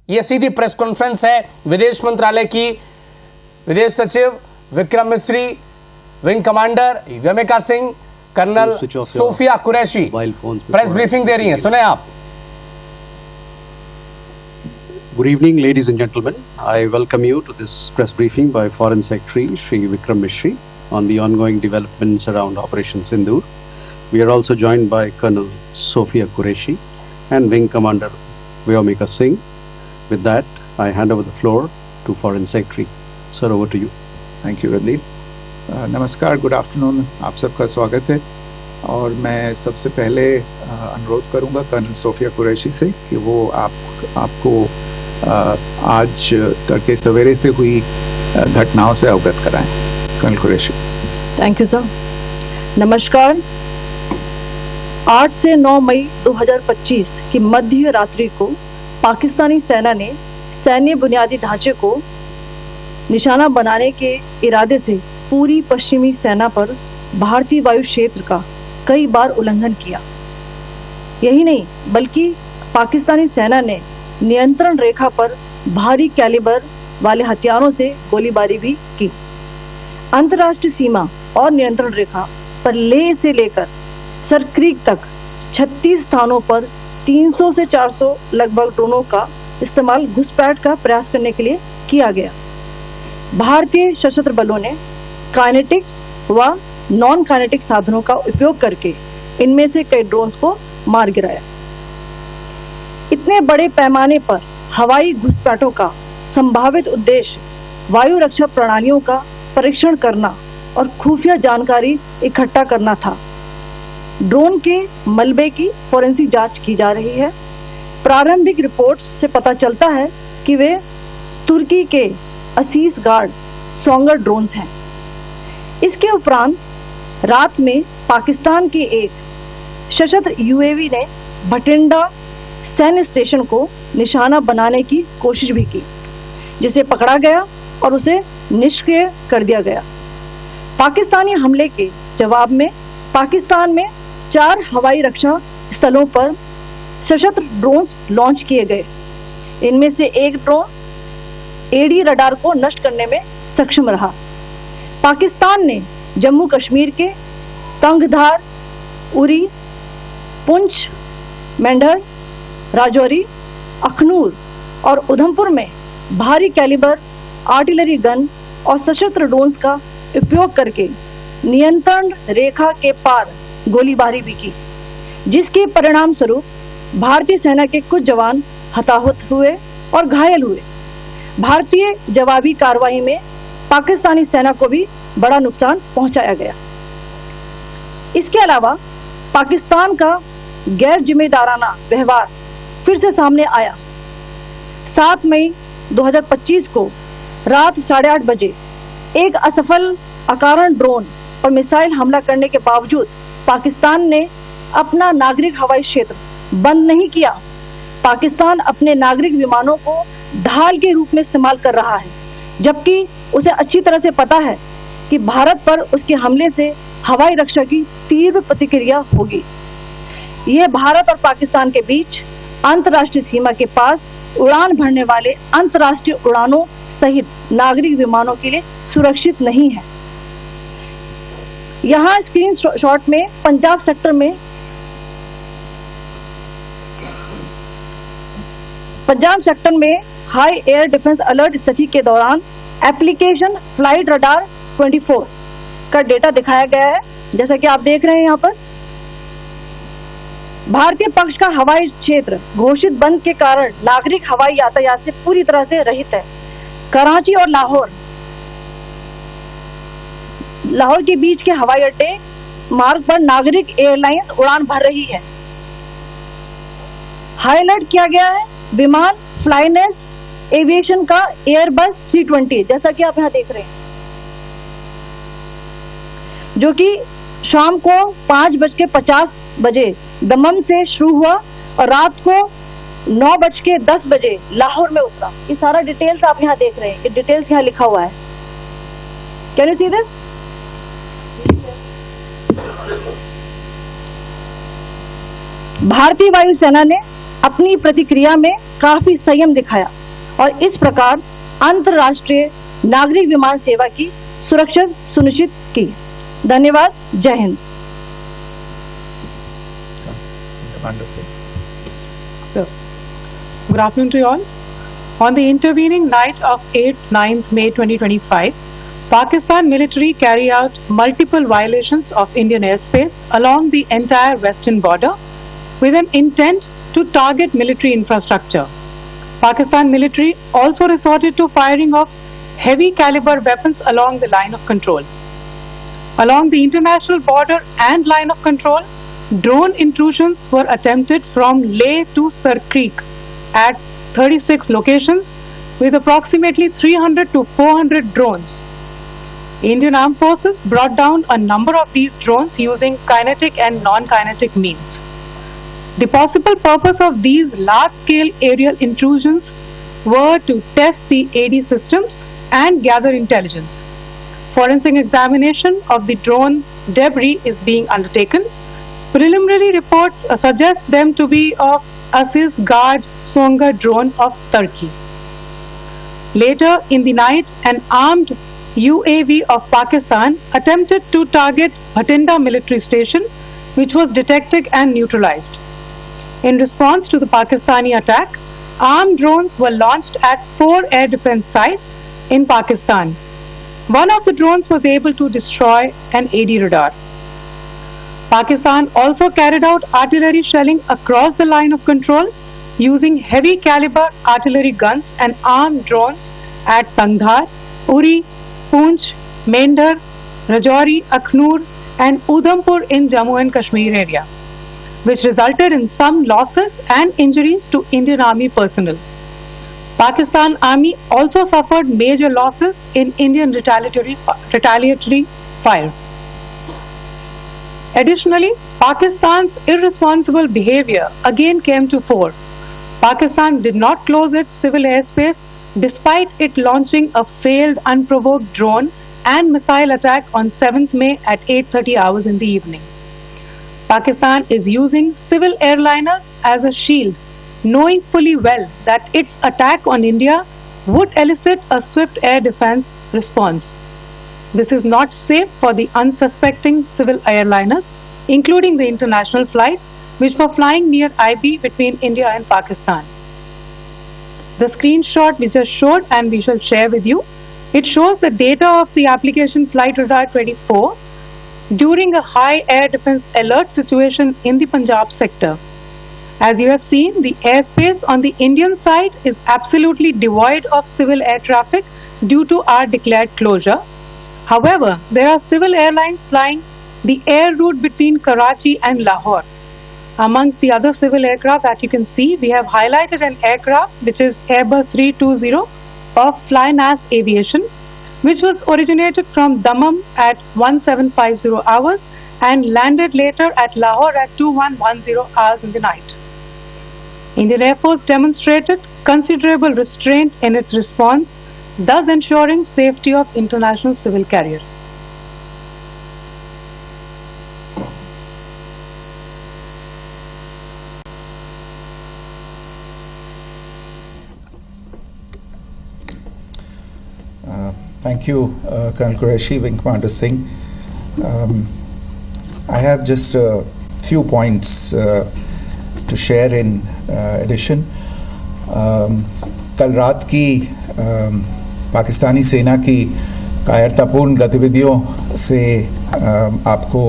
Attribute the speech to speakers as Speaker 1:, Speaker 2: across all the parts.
Speaker 1: ये सीधी press conference है विदेश मंत्रालय की। विदेश सचिव Vikram Misri, wing commander Vyomika Singh, colonel Sofiya Qureshi press briefing दे रही हैं। सुने आप।
Speaker 2: Good evening, ladies and gentlemen. I welcome you to this press briefing by Foreign Secretary Shri Vikram Misri on the ongoing developments around Operation Sindoor. We are also joined by Colonel Sophia Qureshi and Wing Commander Vyomika Singh. With that, I hand over the floor to Foreign Secretary. Sir, over to you.
Speaker 3: Thank you, Randeep. नमस्कार, good afternoon, आप सबका स्वागत है। और मैं सबसे पहले अनुरोध करूंगा कर्नल सोफिया कुरैशी से कि वो आपको आज तड़के सवेरे से हुई घटनाओं से अवगत कराएं। Colonel Qureshi.
Speaker 4: Thank you sir. नमस्कार। 8 से 9 मई 2025 की मध्य रात्रि को पाकिस्तानी सेना ने सैन्य बुनियादी ढांचे को निशाना बनाने के इरादे से पूरी पश्चिमी सेना पर भारतीय वायु क्षेत्र का कई बार उल्लंघन किया। यही नहीं बल्कि पाकिस्तानी सेना ने नियंत्रण रेखा पर भारी कैलिबर वाले हथियारों से गोलीबारी भी की। अंतर्राष्ट्रीय सीमा और नियंत्रण रेखा पर लेह से लेकर सरक्रीक तक 36 स्थानों पर 300 से 400 लगभग ड्रोनों का इस्तेमाल घुसपैठ का प्रयास करने के लिए किया गया। भारतीय सशस्त्र बलों ने काइनेटिक व नॉन काइनेटिक साधनों का उपयोग करके इनमें से कई ड्रोन्स को मार गिराया। इतने बड़े पैमाने पर हवाई घुसपैठों का संभावित उद्देश्य वायु रक्षा प्रणालियों का परीक्षण करना और खुफिया जानकारी इकट्ठा करना था। ड्रोन के मलबे की फोरेंसिक जांच की जा रही है। प्रारंभिक रिपोर्ट्स से पता चलता है कि वे तुर्की के असीस गार्ड स्ट्रॉन्गर ड्रोन्स हैं। इसके उपरांत रात में पाकिस्तान के एक सशस्त्र यूएवी ने भटिंडा सैन्य स्टेशन को निशाना बनाने की कोशिश भी की, जिसे पकड़ा गया और उसे निष्क्रिय कर दिया गया। पाकिस्तानी हमले के जवाब में पाकिस्तान में 4 हवाई रक्षा स्थलों पर सशस्त्र ड्रोन्स लॉन्च किए गए। इनमें से एक ड्रोन एडी रडार को नष्ट करने में सक्षम रहा। पाकिस्तान ने जम्मू कश्मीर के तंगधार, उरी, पुंछ, मेंढर, राजौरी, अखनूर और उधमपुर में भारी कैलिबर आर्टिलरी गन और सशस्त्र ड्रोन्स का उपयोग करके नियंत्रण रेखा के पार गोलीबारी भी की, जिसके परिणाम स्वरूप भारतीय सेना के कुछ जवान हताहत हुए और घायल हुए। भारतीय जवाबी कार्रवाई में पाकिस्तानी सेना को भी बड़ा नुकसान पहुंचाया गया। इसके अलावा पाकिस्तान का गैर जिम्मेदाराना व्यवहार फिर से सामने आया। 7 मई 2025 को रात 8:30 बजे एक असफल अकारण ड्रोन और मिसाइल हमला करने के बावजूद पाकिस्तान ने अपना नागरिक हवाई क्षेत्र बंद नहीं किया। पाकिस्तान अपने नागरिक विमानों को ढाल के रूप में इस्तेमाल कर रहा है, जबकि उसे अच्छी तरह से पता है कि भारत पर उसके हमले से हवाई रक्षा की तीव्र प्रतिक्रिया होगी। यह भारत और पाकिस्तान के बीच अंतर्राष्ट्रीय सीमा के पास उड़ान भरने वाले अंतर्राष्ट्रीय उड़ानों सहित नागरिक विमानों के लिए सुरक्षित नहीं है। यहाँ स्क्रीन शॉट में पंजाब सेक्टर में हाई एयर डिफेंस अलर्ट स्थिति के दौरान एप्लीकेशन फ्लाइट रडार 24 का डेटा दिखाया गया है। जैसा कि आप देख रहे हैं यहाँ पर भारतीय पक्ष का हवाई क्षेत्र घोषित बंद के कारण नागरिक हवाई यातायात से पूरी तरह से रहित है। कराची और लाहौर के बीच के हवाई अड्डे मार्ग पर नागरिक एयरलाइंस उड़ान भर रही है। हाई अलर्ट किया गया है विमान फ्लाइनेस एविएशन का एयरबस 320, जैसा कि आप यहाँ देख रहे हैं, जो कि शाम को 5:50 बजे दमन से शुरू हुआ और रात को 9:10 बजे लाहौर में उतरा। ये सारा डिटेल्स आप यहाँ देख रहे हैं, ये डिटेल्स यहाँ लिखा हुआ है। Can you see this? भारतीय वायुसेना ने अपनी प्रतिक्रिया में काफी संयम दिखाया और इस प्रकार अंतर्राष्ट्रीय नागरिक विमान सेवा की सुरक्षा सुनिश्चित की। धन्यवाद। जय Hind.
Speaker 5: Good afternoon to you all. On the intervening night of 8th 9th May 2025, Pakistan military carried out multiple violations of Indian airspace along the entire western border with an intent to target military infrastructure. Pakistan military also resorted to firing of heavy caliber weapons along the line of control. Along the international border and line of control, drone intrusions were attempted from Leh to Sar Creek at 36 locations with approximately 300 to 400 drones. Indian Armed Forces brought down a number of these drones using kinetic and non-kinetic means. The possible purpose of these large-scale aerial intrusions were to test the AD systems and gather intelligence. Forensic examination of the drone debris is being undertaken. Preliminary reports suggest them to be of Aziz Guard Songa drone of Turkey. Later in the night, an armed UAV of Pakistan attempted to target Bhatinda military station, which was detected and neutralized. In response to the Pakistani attack, armed drones were launched at 4 air defense sites in Pakistan. One of the drones was able to destroy an AD radar. Pakistan also carried out artillery shelling across the line of control using heavy caliber artillery guns and armed drones at Tangdhar, Uri, Poonch, Mendhar, Rajouri, Akhnur and Udhampur in Jammu and Kashmir area, which resulted in some losses and injuries to Indian Army personnel. Pakistan Army also suffered major losses in Indian retaliatory fire. Additionally, Pakistan's irresponsible behavior again came to fore. Pakistan did not close its civil airspace despite it launching a failed unprovoked drone and missile attack on 7th May at 8:30 hours in the evening. Pakistan is using civil airliners as a shield, knowing fully well that its attack on India would elicit a swift air defense response. This is not safe for the unsuspecting civil airliners, including the international flights which were flying near IB between India and Pakistan. The screenshot we just showed and we shall share with you, it shows the data of the application Flight Radar 24 during a high air defense alert situation in the Punjab sector. As you have seen, the airspace on the Indian side is absolutely devoid of civil air traffic due to our declared closure. However, there are civil airlines flying the air route between Karachi and Lahore. Amongst the other civil aircraft that you can see, we have highlighted an aircraft which is Airbus 320 of Flynas Aviation, which was originated from Dammam at 1750 hours and landed later at Lahore at 2110 hours in the night. Indian Air Force demonstrated considerable restraint in its response, thus ensuring safety of international civil carriers.
Speaker 3: Thank you, Colonel Qureshi, Wing Commander Singh. I have just a few points to share in addition. कल रात की पाकिस्तानी सेना की कायरतापूर्ण गतिविधियों से आपको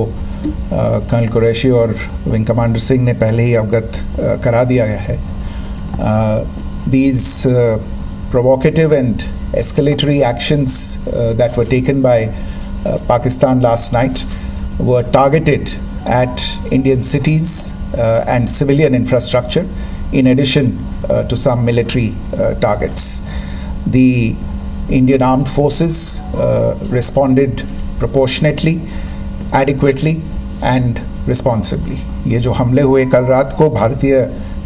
Speaker 3: colonel Qureshi और विंग कमांडर सिंह ने पहले ही अवगत करा दिया गया है. These provocative and escalatory actions that were taken by Pakistan last night were targeted at Indian cities and civilian infrastructure, in addition to some military targets. The Indian Armed Forces responded proportionately, adequately and responsibly. ये जो हमले हुए कल रात को भारतीय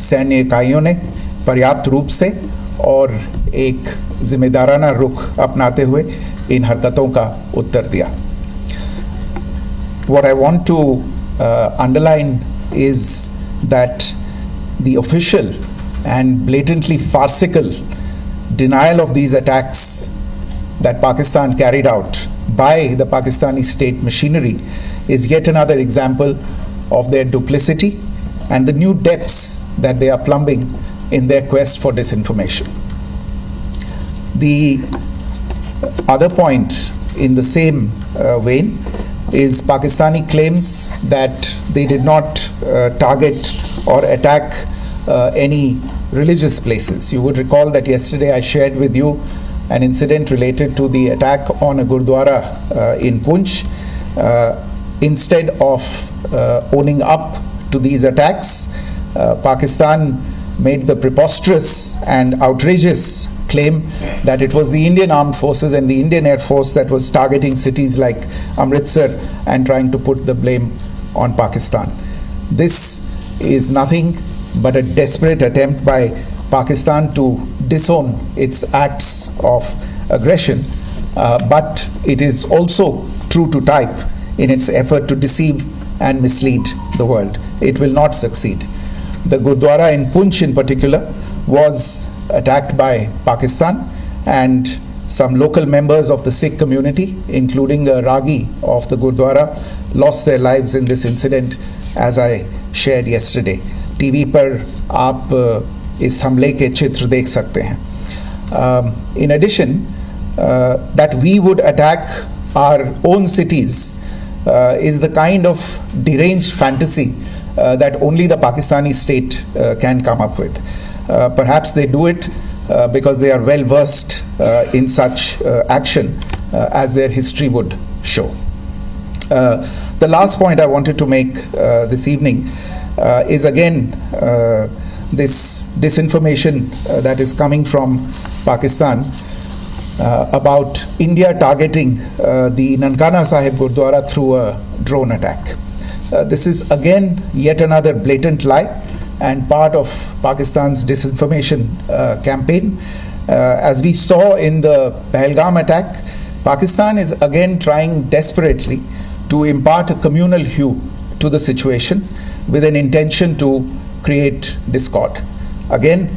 Speaker 3: सैन्य इकाइयों ने पर्याप्त रूप से और एक जिम्मेदाराना रुख अपनाते हुए इन हरकतों का उत्तर दिया. What I want to underline is that the official and blatantly farcical denial of these attacks that Pakistan carried out by the Pakistani state machinery is yet another example of their duplicity and the new depths that they are plumbing in their quest for disinformation. The other point in the same vein is Pakistani claims that they did not target or attack any religious places. You would recall that yesterday I shared with you an incident related to the attack on a Gurdwara in Poonch. Instead of owning up to these attacks, Pakistan made the preposterous and outrageous claim that it was the Indian Armed Forces and the Indian Air Force that was targeting cities like Amritsar and trying to put the blame on Pakistan. This is nothing but a desperate attempt by Pakistan to disown its acts of aggression, but it is also true to type in its effort to deceive and mislead the world. It will not succeed. The Gurdwara in Poonch in particular was attacked by Pakistan, and some local members of the Sikh community, including a Ragi of the Gurdwara, lost their lives in this incident, as I shared yesterday. TV पर आप इस हमले के चित्र देख सकते हैं. In addition, that we would attack our own cities is the kind of deranged fantasy that only the Pakistani state can come up with. Perhaps they do it because they are well versed in such action, as their history would show. The last point I wanted to make this evening is again this disinformation that is coming from Pakistan about India targeting the Nankana Sahib Gurdwara through a drone attack. This is again yet another blatant lie and part of Pakistan's disinformation campaign. As we saw in the Pahalgam attack, Pakistan is again trying desperately to impart a communal hue to the situation with an intention to create discord. Again,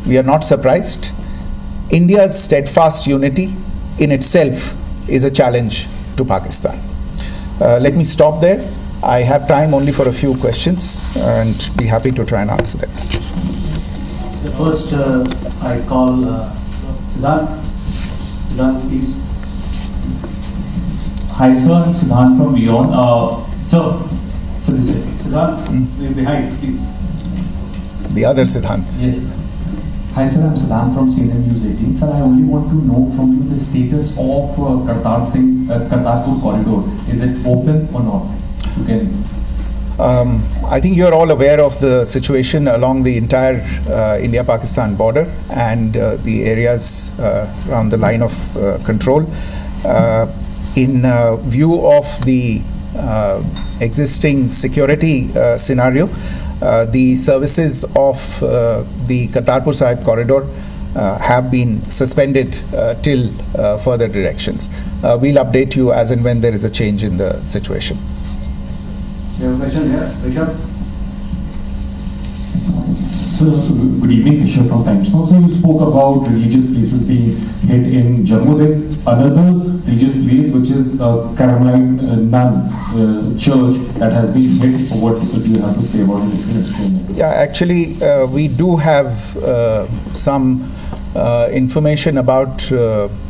Speaker 3: we are not surprised. India's steadfast unity in itself is a challenge to Pakistan. Let me stop there. I have time only for a few questions and be happy to try and answer them.
Speaker 6: The first, I call Siddharth. Siddharth, please.
Speaker 7: Hi, sir. I'm Siddharth from Beyond. So this way.
Speaker 6: Siddharth, behind, please.
Speaker 3: The other Siddhant.
Speaker 7: Yes. Hi, sir. I'm Siddharth from CNN News 18. Sir, I only want to know from you the status of Kartarpur corridor. Is it open or not? You can.
Speaker 3: I think you're all aware of the situation along the entire India-Pakistan border and the areas around the line of control. In view of the existing security scenario, the services of the Kartarpur Sahib corridor have been suspended till further directions. We'll update you as and when there is a change in the situation.
Speaker 6: You have a question here, Rishabh?
Speaker 7: So, good evening, Rishabh from Times Now. So, you spoke about religious places being hit in Jammu. There's another religious place which is Carmelite Nun Church that has been hit. What do you have to say about it? If you can explain it?
Speaker 3: Yeah, actually, we do have some information about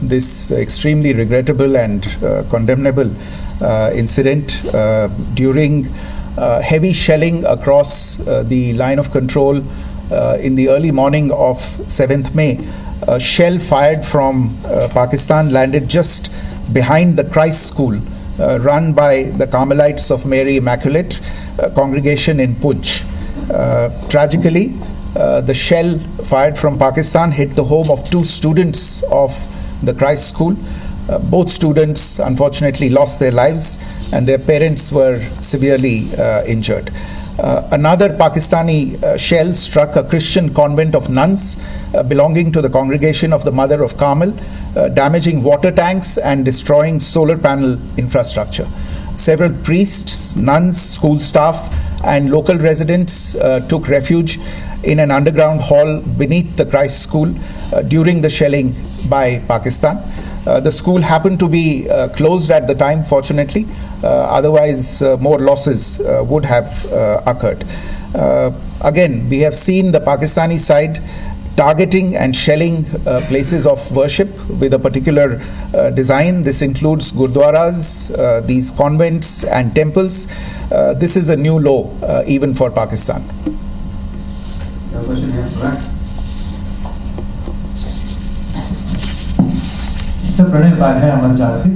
Speaker 3: this extremely regrettable and condemnable incident. During heavy shelling across the line of control in the early morning of 7th May, a shell fired from Pakistan landed just behind the Christ School run by the Carmelites of Mary Immaculate congregation in Poonch. Tragically, the shell fired from Pakistan hit the home of 2 students of the Christ School. Both students unfortunately lost their lives and their parents were severely injured. Another Pakistani shell struck a Christian convent of nuns belonging to the congregation of the Mother of Carmel, damaging water tanks and destroying solar panel infrastructure. Several priests, nuns, school staff, and local residents took refuge in an underground hall beneath the Christ School during the shelling by Pakistan. The school happened to be closed at the time, fortunately. Otherwise, more losses would have occurred. Again, we have seen the Pakistani side targeting and shelling places of worship with a particular design. This includes gurdwaras, these convents and temples. This is a new low even for Pakistan.
Speaker 6: Your question here, right?
Speaker 8: Sir Pranay Upadhyay अमर जहाज से।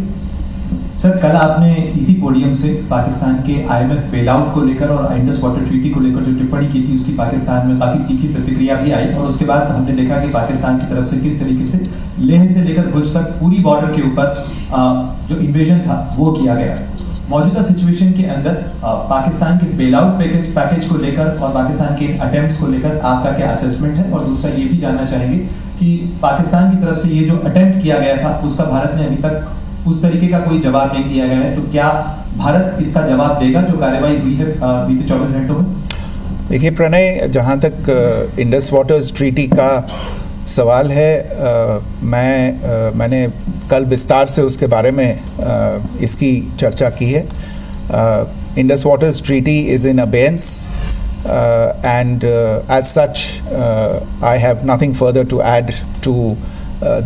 Speaker 8: Sir कल आपने इसी podium से पाकिस्तान के IMF bailout को लेकर और इंडस वाटर ट्रीटी को लेकर जो टिप्पणी की थी उसकी पाकिस्तान में काफी तीखी प्रतिक्रिया भी आई और उसके बाद हमने देखा कि पाकिस्तान की तरफ से किस तरीके से लेह से लेकर भुज तक पूरी बॉर्डर के ऊपर जो इन्वेजन था वो किया गया। मौजूदा सिचुएशन के अंदर पाकिस्तान के बेलआउट पैकेज को लेकर और पाकिस्तान के अटेम्प्ट्स को लेकर आपका क्या असेसमेंट है? और दूसरा ये भी जानना चाहेंगे कि पाकिस्तान की तरफ से ये जो अटेम्प्ट किया गया था उसका भारत ने अभी तक उस तरीके का कोई जवाब नहीं दिया गया है, तो क्या भारत इसका जवाब देगा जो कार्रवाई हुई है बीते 24 घंटों में?
Speaker 3: देखिए प्रणय, जहाँ तक इंडस वाटर्स ट्रीटी का सवाल है, मैंने कल विस्तार से उसके बारे में इसकी चर्चा की है। Indus waters treaty is in abeyance and as such I have nothing further to add to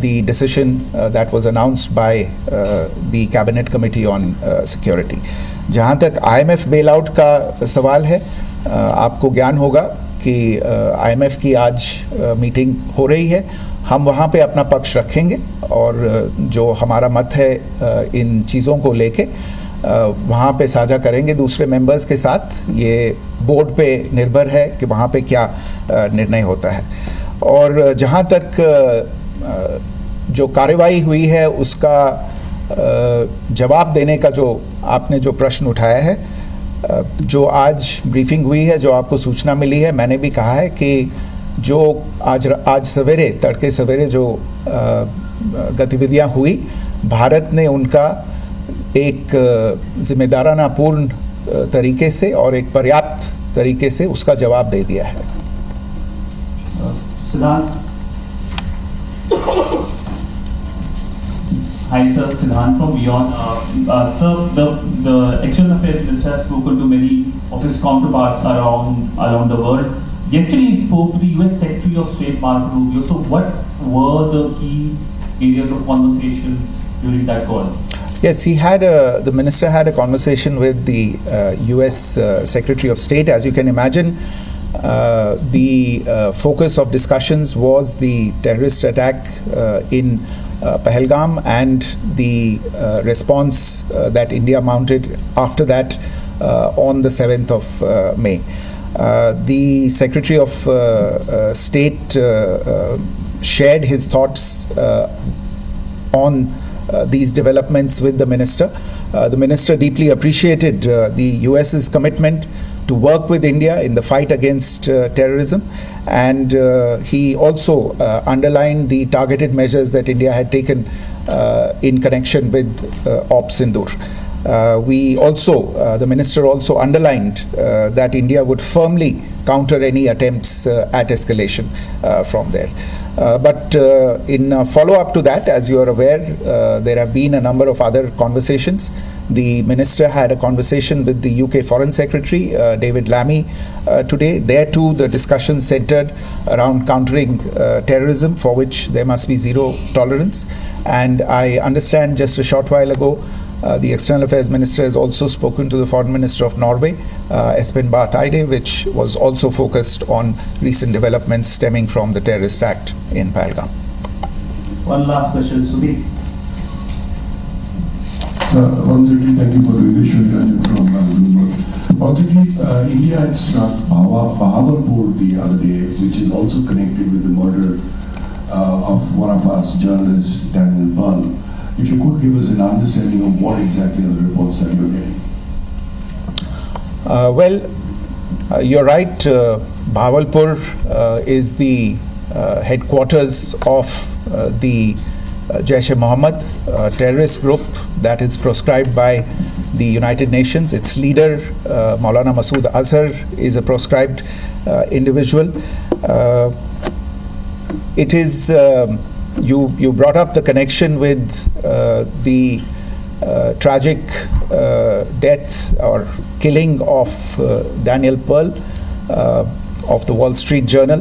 Speaker 3: the decision that was announced by the Cabinet Committee on Security. जहाँ तक IMF bailout का सवाल है, आपको ज्ञान होगा कि IMF की आज मीटिंग हो रही है। हम वहाँ पे अपना पक्ष रखेंगे और जो हमारा मत है इन चीज़ों को लेके वहाँ पे साझा करेंगे दूसरे मेंबर्स के साथ। ये बोर्ड पे निर्भर है कि वहाँ पे क्या निर्णय होता है। और जहाँ तक जो कार्रवाई हुई है उसका जवाब देने का जो आपने जो प्रश्न उठाया है, जो आज ब्रीफिंग हुई है, जो आपको सूचना मिली है, मैंने भी कहा है कि जो आज सवेरे तड़के सवेरे जो गतिविधियाँ हुई, भारत ने उनका एक जिम्मेदाराना पूर्ण तरीके से और एक पर्याप्त तरीके से उसका जवाब दे दिया है।
Speaker 6: सिद्धांत।
Speaker 9: Hi sir, Siddhant from Beyond. Sir, the External Affairs Minister has spoken to many of his counterparts around the world. Yesterday he spoke to the US Secretary of State Marco Rubio. So what were the key areas of conversations during that call?
Speaker 3: Yes, the minister had a conversation with the US Secretary of State. As you can imagine, the focus of discussions was the terrorist attack in Pahalgam and the response that India mounted after that on the 7th of May. The Secretary of State shared his thoughts on these developments with the minister. The minister deeply appreciated the US's commitment to work with India in the fight against terrorism, and he also underlined the targeted measures that India had taken in connection with Ops Sindoor. The minister also underlined that India would firmly counter any attempts at escalation from there. But in follow-up to that, as you are aware, there have been a number of other conversations. The minister had a conversation with the UK Foreign Secretary, David Lammy, today. There too, the discussion centered around countering terrorism, for which there must be zero tolerance. And I understand just a short while ago, the External Affairs Minister has also spoken to the Foreign Minister of Norway, Espen Barth Eide, which was also focused on recent developments stemming from the terrorist act in Pahalgam.
Speaker 6: One last question, Sudhi.
Speaker 7: Sir, once again, thank you for doing this. Shri from Bloomberg. Once again, India had struck Bahawalpur the other day, which is also connected with the murder of one of us journalists, Daniel Ball. If you could give us an understanding of what exactly are the reports that you're getting?
Speaker 3: You're right. Bahawalpur is the headquarters of the Jaish-e-Mohammed terrorist group that is proscribed by the United Nations. Its leader, Maulana Masood Azhar, is a proscribed individual. It is, you brought up the connection with the tragic death or killing of Daniel Pearl of the Wall Street Journal.